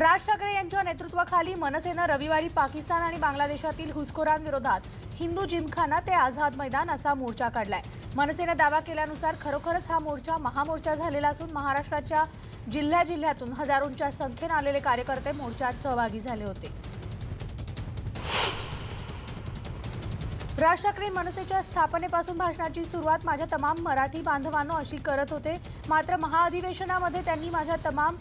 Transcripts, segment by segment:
राज ठाकरे यांच्या नेतृत्वाखाली मनसेनं रविवारी पाकिस्तान आणि बांगलादेशातील घुसखोरांविरोधात हिंदू जिमखाना ते आझाद मैदान असा मोर्चा काढलाय। मनसेनं दावा केल्यानुसार खरोखरच हा मोर्चा महामोर्चा झालेला असून महाराष्ट्राच्या जिल्ह्यातून हजारोंच्या संख्येने आलेले कार्यकर्ते मोर्चात सहभागी झाले होते। राज ठाकरे मनसेच्या स्थापनेपासून भाषणाची सुरुवात माझ्या तमाम मराठी बांधवांनो अशी करत होते, मात्र महाअधिवेशनामध्ये त्यांनी माझ्या तमाम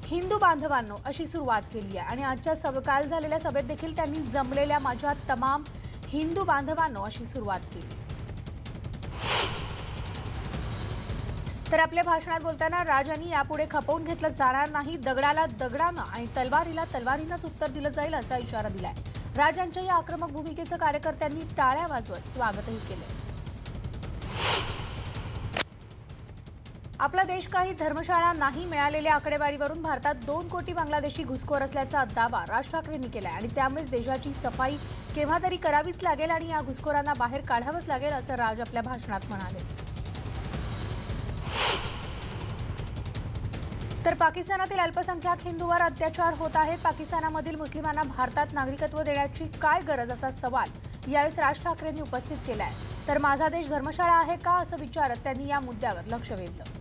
हिंदू बांधवांनो अशी सुरुवात केली आहे आणि आजच्या काल झालेल्या सभेत देखील त्यांनी जमलेल्या माझ्या तमाम हिंदू बांधवांनो अशी सुरुवात केली। तर आपल्या भाषणात बोलताना राज यांनी यापुढे खपवून घेतलं जाणार नाही, दगडाला दगडानं आणि तलवारीला तलवारीनंच उत्तर दिलं जाईल असा इशारा दिलाय। राज यांच्या या आक्रमक भूमिकेचं कार्यकर्त्यांनी टाळ्या वाजवत स्वागतही केलं। आपला देश काही धर्मशाळा नाही मिळालेल्या आकडेवारीवरून भारतात 2 कोटी बांगलादेशी घुसखोर असल्याचा दावा राज ठाकरेंनी केलाय आणि त्यामुळेच देशाची सफाई केव्हा तरी करावीच लागेल आणि या घुसखोरांना बाहेर काढावंच लागेल असं राज आपल्या भाषणात म्हणाले। तर पाकिस्तानातील अल्पसंख्याक हिंदूंवर अत्याचार होत आहेत। पाकिस्तानामधील मुस्लिमांना भारतात नागरिकत्व देण्याची काय गरज असा सवाल यावेळी राज ठाकरेंनी उपस्थित केलाय। तर माझा देश धर्मशाळा आहे का असं विचारत त्यांनी या मुद्द्यावर लक्ष वेधलं।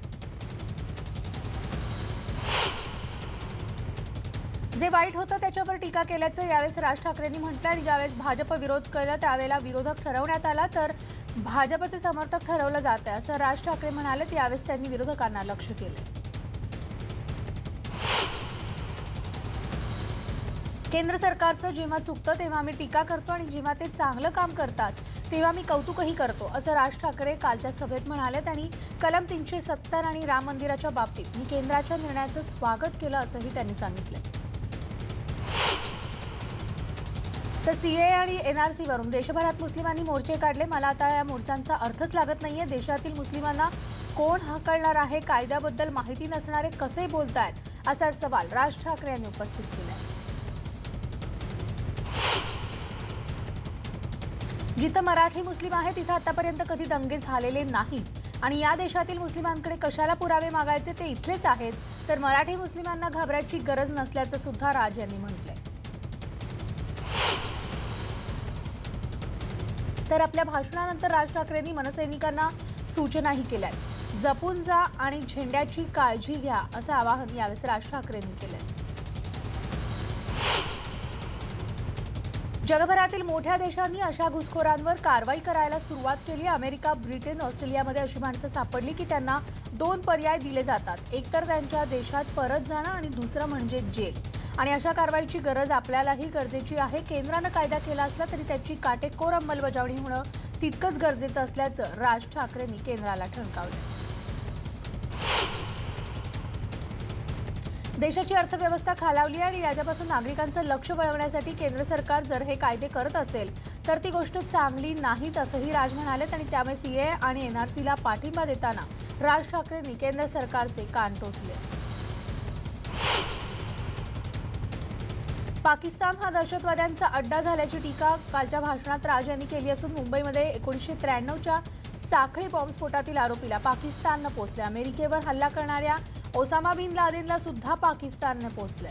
जे वाईट होतं त्याच्यावर टीका केल्याचं यावेळी राज ठाकरेंनी म्हटलं आणि ज्यावेळेस भाजप विरोध केला त्यावेळेला विरोधक ठरवण्यात आला तर भाजपचे समर्थक ठरवलं जातं असं राज ठाकरे म्हणाले। त्यावेळेस त्यांनी विरोधकांना लक्ष केलं। केंद्र सरकारचं जेव्हा चुकतं तेव्हा मी टीका करतो आणि जेव्हा ते चांगलं काम करतात तेव्हा मी कौतुकही करतो असं राज ठाकरे कालच्या सभेत म्हणाले। त्यांनी कलम 370 आणि राम मंदिराच्या बाबतीत मी केंद्राच्या निर्णयाचं स्वागत केलं असंही त्यांनी सांगितलं। तर सीए आणि एनआरसी वरून देशभरात मुस्लिमांनी मोर्चे काढले। मला आता या मोर्चांचा अर्थच लागत नाहीये। देशातील मुस्लिमांना कोण हाकलणार आहे, कायद्याबद्दल माहिती नसणारे कसे बोलतायत असा सवाल राज ठाकरे यांनी उपस्थित केलाय। जिथं मराठी मुस्लिम आहे तिथं आतापर्यंत कधी दंगे झालेले नाहीत आणि या देशातील मुस्लिमांकडे कशाला पुरावे मागायचे ते इथलेच आहेत, तर मराठी मुस्लिमांना घाबरायची गरज नसल्याचं सुद्धा राज यांनी म्हटलंय। तर आपल्या भाषणानंतर राज ठाकरेंनी मनसैनिकांना सूचनाही केल्या। जपून जा आणि झेंड्याची काळजी घ्या असं आवाहन यावेळी राज ठाकरेंनी केलं। जगभरातील मोठ्या देशांनी अशा घुसखोरांवर कारवाई करायला सुरुवात केली। अमेरिका, ब्रिटन, ऑस्ट्रेलियामध्ये अशी माणसं सापडली की त्यांना 2 पर्याय दिले जातात, एक तर त्यांच्या देशात परत जाणं आणि दुसरं म्हणजे जेल। आणि अशा कारवाईची गरज आपल्यालाही गरजेची आहे। केंद्रानं कायदा केला असला तरी त्याची काटेकोर अंमलबजावणी होणं तितकंच गरजेचं असल्याचं राज ठाकरेंनी केंद्राला ठणकावलं। देशाची अर्थव्यवस्था खालावली आणि याच्यापासून नागरिकांचं लक्ष वळवण्यासाठी केंद्र सरकार जर हे कायदे करत असेल तर ती गोष्ट चांगली नाहीच असंही राज म्हणाले। आणि त्यामुळे सीए आणि एनआरसीला पाठिंबा देताना राज ठाकरेंनी केंद्र सरकारचे कान टोचले। पाकिस्तान हा दहशतवाद्यांचा अड्डा झाल्याची टीका कालच्या भाषणात राज यांनी केली असून मुंबईमध्ये 1993च्या साखळी बॉम्बस्फोटातील आरोपीला पाकिस्ताननं पोसले। अमेरिकेवर हल्ला करणाऱ्या ओसामा बिन लादेनला सुद्धा पाकिस्तानने पोसले।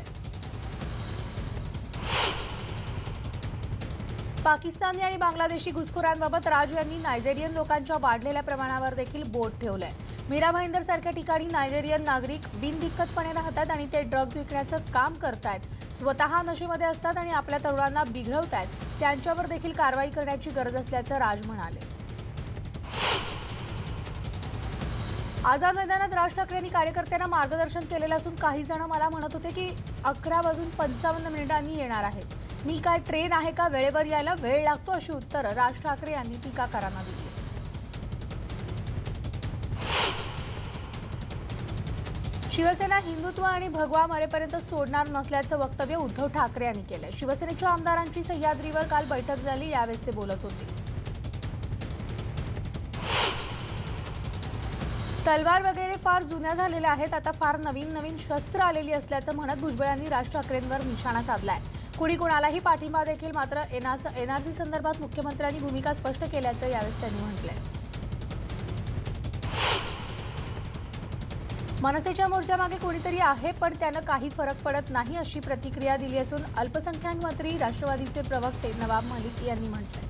पाकिस्तानी आणि बांगलादेशी घुसखोरांबाबत राज यांनी नायजेरियन लोकांच्या वाढलेल्या प्रमाणावर देखील बोट ठेवलंय। मीरा भाईंदर सारख्या ठिकाणी नायजेरियन नागरिक बिनदिक्कतपणे राहतात आणि ते ड्रग्ज विकण्याचं काम करतायत, स्वतः नशेमध्ये असतात आणि आपल्या तरुणांना बिघडवतायत, त्यांच्यावर देखील कारवाई करण्याची गरज असल्याचं राज म्हणाले। आझाद मैदानात राज ठाकरेंनी कार्यकर्त्यांना मार्गदर्शन केलेलं असून काही जण मला म्हणत होते की 11:55 येणार आहेत, मी काय ट्रेन आहे का, वेळेवर यायला वेळ लागतो अशी उत्तरं राज ठाकरे यांनी टीकाकारांना दिली। शिवसेना हिंदुत्व आणि भगवा मरेपर्यंत सोडणार नसल्याचं वक्तव्य उद्धव ठाकरे यांनी केलंय। शिवसेनेच्या आमदारांची सह्याद्रीवर काल बैठक झाली, यावेळी ते बोलत होते। तलवार वगैरे फार जुन्या झालेल्या आहेत, आता फार नवीन शस्त्र आलेली असल्याचं म्हणत भुजबळांनी राज ठाकरेंवर निशाणा साधलाय। कुणी कुणालाही पाठिंबा देखील, मात्र एनआरसी संदर्भात मुख्यमंत्र्यांनी भूमिका स्पष्ट केल्याचं यावेळी त्यांनी म्हटलंय। मनसेच्या मोर्चामागे कोणीतरी आहे, पण त्यानं काही फरक पडत नाही अशी प्रतिक्रिया दिली असून अल्पसंख्याक मंत्री राष्ट्रवादीचे प्रवक्ते नवाब मलिक यांनी म्हटलंय.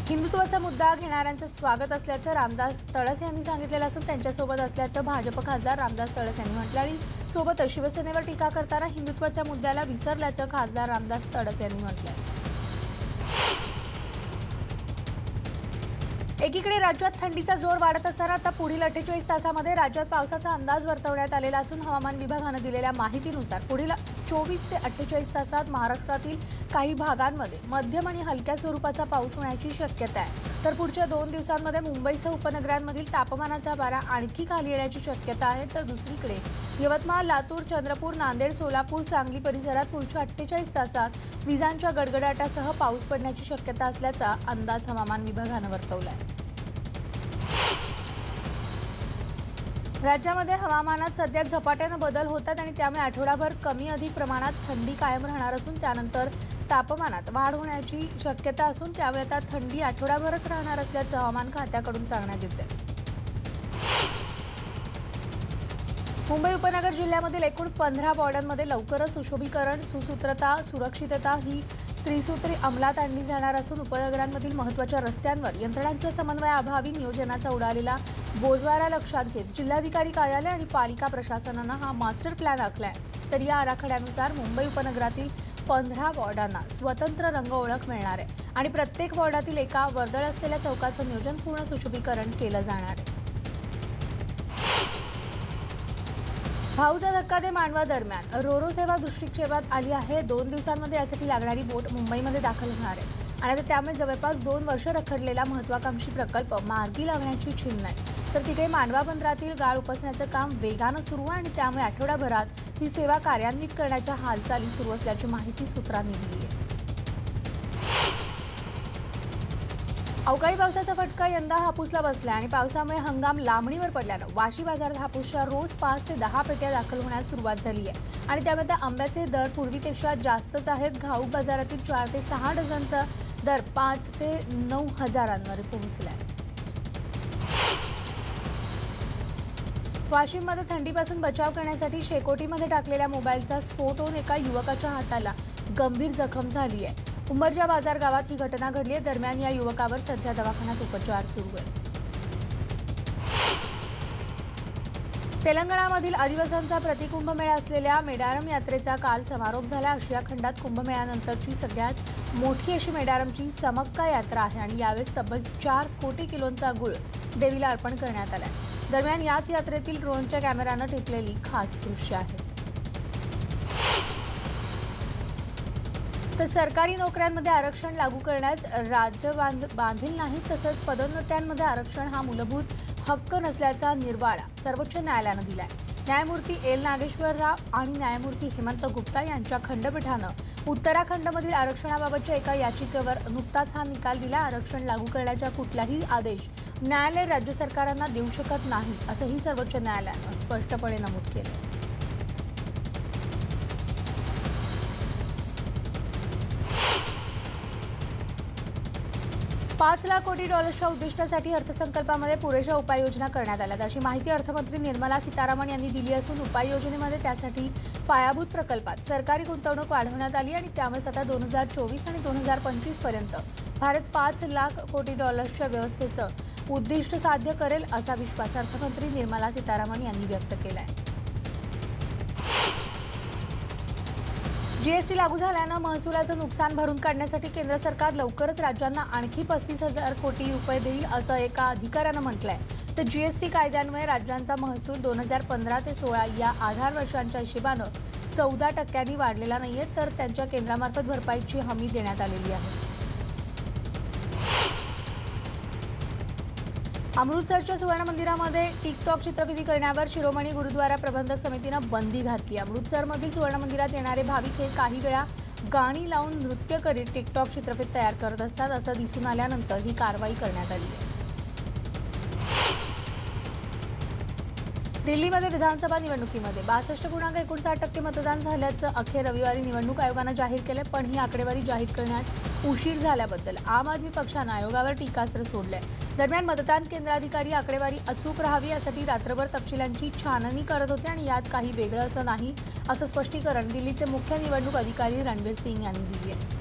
हिंदुत्वाचा मुद्दा घेणाऱ्यांचं स्वागत असल्याचं रामदास तळस यांनी सांगितलेलं असून त्यांच्यासोबत असल्याचं भाजप खासदार रामदास तळस यांनी म्हटलं आणि सोबतच शिवसेनेवर टीका करताना हिंदुत्वाच्या मुद्द्याला विसरल्याचं खासदार रामदास तळस यांनी म्हटलंय. एकीकडे राज्यात थंडीचा जोर वाढत असताना आता पुढील 48 तासामध्ये राज्यात पावसाचा अंदाज वर्तवण्यात आलेला असून हवामान विभागानं दिलेल्या माहितीनुसार पुढील 24 ते 48 तासात महाराष्ट्रातील काही भागांमध्ये मध्यम आणि हलक्या स्वरूपाचा पाऊस होण्याची शक्यता आहे. तर पुढच्या 2 दिवसांमध्ये मुंबईसह उपनगरांमधील तापमानाचा पारा आणखी खाली येण्याची शक्यता आहे. तर दुसरीकडे यवतमाळ, लातूर, चंद्रपूर, नांदेड, सोलापूर, सांगली परिसरात पुढच्या 48 तासात विजांच्या गडगडाटासह पाऊस पडण्याची शक्यता असल्याचा अंदाज हवामान विभागानं वर्तवला आहे. राज्यामध्ये हवामानात सध्या झपाट्याने बदल होतात आणि त्यामुळे आठवडाभर कमी अधिक प्रमाणात थंडी कायम राहणार असून त्यानंतर तापमानात वाढ होण्याची शक्यता असून त्यामुळे आता थंडी आठवडाभरच राहणार असल्याचं हवामान खात्याकडून सांगण्यात येते. मुंबई उपनगर जिल्ह्यामधील एकूण 15 वॉर्डांमध्ये लवकरच सुशोभीकरण, सुसूत्रता, सुरक्षितता ही त्रिसूत्री अंमलात आणली जाणार असून उपनगरांमधील महत्त्वाच्या रस्त्यांवर यंत्रणांच्या समन्वयाअभावी नियोजनाचा उडालेला बोजवारा लक्षात घेत जिल्हाधिकारी कार्यालय आणि पालिका प्रशासनानं हा मास्टर प्लॅन आखलाय. तर या आराखड्यानुसार मुंबई उपनगरातील 15 वॉर्डांना स्वतंत्र रंग ओळख मिळणार आहे आणि प्रत्येक वॉर्डातील एका वर्दळ असलेल्या चौकाचं नियोजन पूर्ण सुशोभीकरण केलं जाणार आहे. भाऊचा धक्का दे मांडवा दरम्यान रोरो सेवा दृष्टिक्षेपात आली आहे. 2 दिवसांमध्ये यासाठी लागणारी बोट मुंबईमध्ये दाखल होणार आहे आणि आता त्यामुळे जवळपास 2 वर्ष रखडलेला महत्त्वाकांक्षी प्रकल्प मार्गी लागण्याची चिन्ह आहे. तर तिकडे मांडवा बंदरातील गाळ उपसण्याचं काम वेगानं सुरू आहे आणि त्यामुळे आठवडाभरात ही सेवा कार्यान्वित करण्याच्या हालचाली सुरू असल्याची माहिती सूत्रांनी दिली आहे. अवकाळी पावसाचा फटका यंदा हापूसला बसला आणि पावसामुळे हंगाम लांबणीवर पडल्यानं वाशी बाजारात हापूसच्या रोज 5 ते 10 पेट्या दाखल होण्यास सुरुवात झाली आहे आणि त्यामध्ये आंब्याचे दर पूर्वीपेक्षा जास्तच आहेत. घाऊक बाजारातील 4 ते 6 डझनचा दर 5 ते 9 हजारांवर पोहोचला आहे. वाशिममध्ये थंडीपासून बचाव करण्यासाठी शेकोटीमध्ये टाकलेल्या मोबाईलचा स्फोट होऊन एका युवकाच्या हाताला गंभीर जखम झाली आहे. उमरजा बाजार गावात ही घटना घडली आहे. दरम्यान या युवकावर सध्या दवाखान्यात उपचार सुरू आहेत. तेलंगणामधील आदिवासींचा प्रतिकुंभमेळा असलेल्या मेडारम यात्रेचा काल समारोप झाला. आशिया खंडात कुंभमेळ्यानंतरची सगळ्यात मोठी अशी मेडारमची समक्का यात्रा आहे आणि यावेळेस तब्बल 4 कोटी किलोंचा गुळ देवीला अर्पण करण्यात आला. दरम्यान याच यात्रेतील ड्रोनच्या कॅमेऱ्यानं टिपलेली खास दृश्य आहेत. तर सरकारी नोकऱ्यांमध्ये आरक्षण लागू करण्यास राज्य बांधील नाही, तसंच पदोन्नत्यांमध्ये आरक्षण हा मूलभूत हक्क नसल्याचा निर्वाळा सर्वोच्च न्यायालयानं दिलाय. न्यायमूर्ती एल नागेश्वर राव आणि न्यायमूर्ती हेमंत गुप्ता यांच्या खंडपीठानं उत्तराखंडमधील आरक्षणाबाबतच्या एका याचिकेवर नुकताच हा निकाल दिला. आरक्षण लागू करण्याचा कुठलाही आदेश न्यायालय राज्य सरकारांना देऊ शकत नाही असंही सर्वोच्च न्यायालयानं स्पष्टपणे नमूद केलं. $5 लाख कोटी उद्दिष्टासाठी अर्थसंकल्पामध्ये पुरेशा उपाययोजना करण्यात आल्या अशी माहिती अर्थमंत्री निर्मला सीतारामन यांनी दिली असून उपाययोजनेमध्ये त्यासाठी पायाभूत प्रकल्पात सरकारी गुंतवणूक वाढवण्यात आली आणि त्यामुळे आता 2024 आणि 2025 पर्यंत भारत $5 लाख कोटी व्यवस्थेचं उद्दिष्ट साध्य करेल असा विश्वास अर्थमंत्री निर्मला सीतारामन यांनी व्यक्त केला आहे. जीएसटी लागू झाल्यानं महसुलाचं नुकसान भरून काढण्यासाठी केंद्र सरकार लवकरच राज्यांना आणखी 35,000 कोटी रुपये देईल असं एका अधिकाऱ्यानं म्हटलंय. तर जीएसटी कायद्यान्वये राज्यांचा महसूल 2015 ते 16 या आधार वर्षांच्या हिशेबानं 14% वाढलेला नाहीये, तर त्यांच्या केंद्रामार्फत भरपाईची हमी देण्यात आलेली आहे. अमृतसरच्या सुवर्ण मंदिरामध्ये टिकटॉक चित्रफिती करण्यावर शिरोमणी गुरुद्वारा प्रबंधक समितीनं बंदी घातली. अमृतसरमधील सुवर्ण मंदिरात येणारे भाविक हे काही वेळा गाणी लावून नृत्य करीत टिकटॉक चित्रफित तयार करत असतात असं दिसून आल्यानंतर ही कारवाई करण्यात आली आहे. दिल्लीमध्ये विधानसभा निवडणुकीमध्ये 62.59% मतदान झाल्याचं अखेर रविवारी निवडणूक आयोगानं जाहीर केलं. पण ही आकडेवारी जाहीर करण्यास उशीर झाल्याबद्दल आम आदमी पक्षानं आयोगावर टीकास्त्र सोडलंय. दरम्यान मतदान केंद्राधिकारी आकडेवारी अचूक राहावी यासाठी रात्रभर तपशिलांची छाननी करत होते आणि यात काही वेगळं असं नाही असं स्पष्टीकरण दिल्लीचे मुख्य निवडणूक अधिकारी रणबीर सिंग यांनी दिले आहे।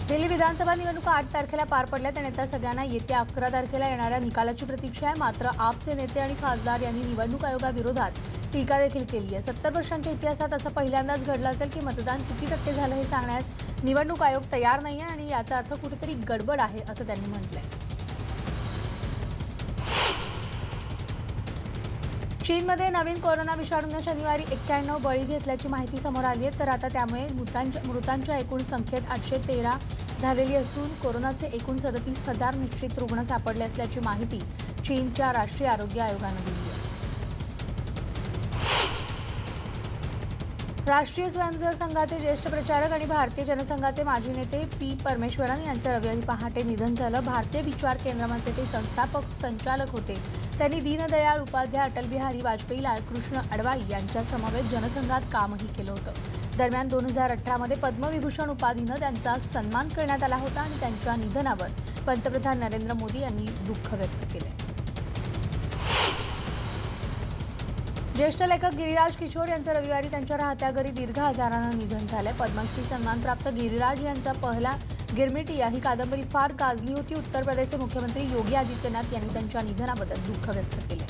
दिल्ली विधानसभा निवडणुका 8 तारखेला पार पडल्यात आणि आता सगळ्यांना येत्या 11 तारखेला येणाऱ्या निकालाची प्रतीक्षा आहे। मात्र आपचे नेते आणि खासदार यांनी निवडणूक आयोगाविरोधात टीका देखील केली आहे। 70 वर्षांच्या इतिहासात असं पहिल्यांदाच घडलं असेल की मतदान किती टक्के झालं हे सांगण्यास निवडणूक आयोग तयार नाहीये आणि याचा अर्थ कुठेतरी गडबड आहे असं त्यांनी म्हटलंय। चीनमध्ये नवीन कोरोना विषाणूने शनिवारी 91 बळी घेतल्याची माहिती समोर आली आहे। तर आता त्यामुळे मृतांच्या एकूण संख्येत 813 झालेली असून कोरोनाचे एकूण 37,000 निश्चित रुग्ण सापडले असल्याची माहिती चीनच्या राष्ट्रीय आरोग्य आयोगाने दिली आहे। राष्ट्रीय स्वयंसेवक संघाचे ज्येष्ठ प्रचारक आणि भारतीय जनसंघाचे माजी नेते पी परमेश्वरन यांचं रविवारी पहाटे निधन झालं। भारतीय विचार केंद्राचे ते संस्थापक संचालक होते। त्यांनी दीनदयाळ उपाध्याय, अटल बिहारी वाजपेयी, लालकृष्ण अडवाणी यांच्या समवेत जनसंघात कामही केलं होतं। दरम्यान 2018 मध्ये पद्मविभूषण उपाधीनं त्यांचा सन्मान करण्यात आला होता आणि त्यांच्या निधनावर पंतप्रधान नरेंद्र मोदी यांनी दुःख व्यक्त केले। ज्येष्ठ लेखक गिरीराज किशोर यांचं रविवारी त्यांच्या राहत्या घरी दीर्घ आजारानं निधन झालंय। पद्मश्री सन्मानप्राप्त गिरीराज यांचा पहिला गिरमिटिया ही कादंबरी फार गाजली होती। उत्तर प्रदेशचे मुख्यमंत्री योगी आदित्यनाथ यांनी त्यांच्या निधनाबद्दल दुःख व्यक्त केले।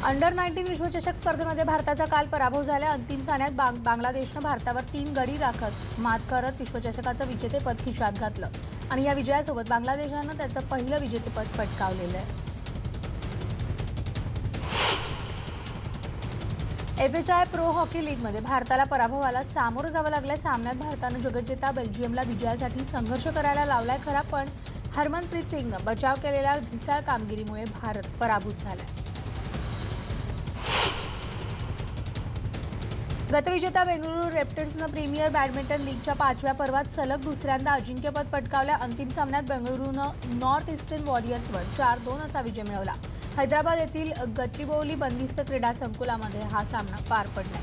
अंडर 19 विश्वचषक स्पर्धेमध्ये भारताचा काल पराभव झाला। अंतिम सामन्यात बांगलादेशनं भारतावर 3 गडी राखत मात करत विश्वचषकाचं विजेतेपद खिशात घातलं आणि या विजयासोबत बांगलादेशानं त्याचं पहिलं विजेतेपद पटकावलेलं आहे। FHI प्रो हॉकी लीगमध्ये भारताला पराभवाला सामोरं जावं लागलंय। सामन्यात भारतानं जगज्जेता बेल्जियमला विजयासाठी संघर्ष करायला लावलाय खरा, पण हरमनप्रीत सिंगनं बचाव केलेल्या ढिसाळ कामगिरीमुळे भारत पराभूत झालाय। गतविजेता बेंगळुरू रॅप्टर्सनं प्रीमियर बॅडमिंटन लीगच्या 5व्या पर्वात सलग दुसऱ्यांदा अजिंक्यपद पटकावलं। अंतिम सामन्यात बेंगळुरूनं नॉर्थ ईस्टर्न वॉरियर्सवर 4-2 असा विजय मिळवला। हैदराबाद येथील गच्चीबौली बंदिस्त क्रीडा संकुलामध्ये हा सामना पार पडलाय।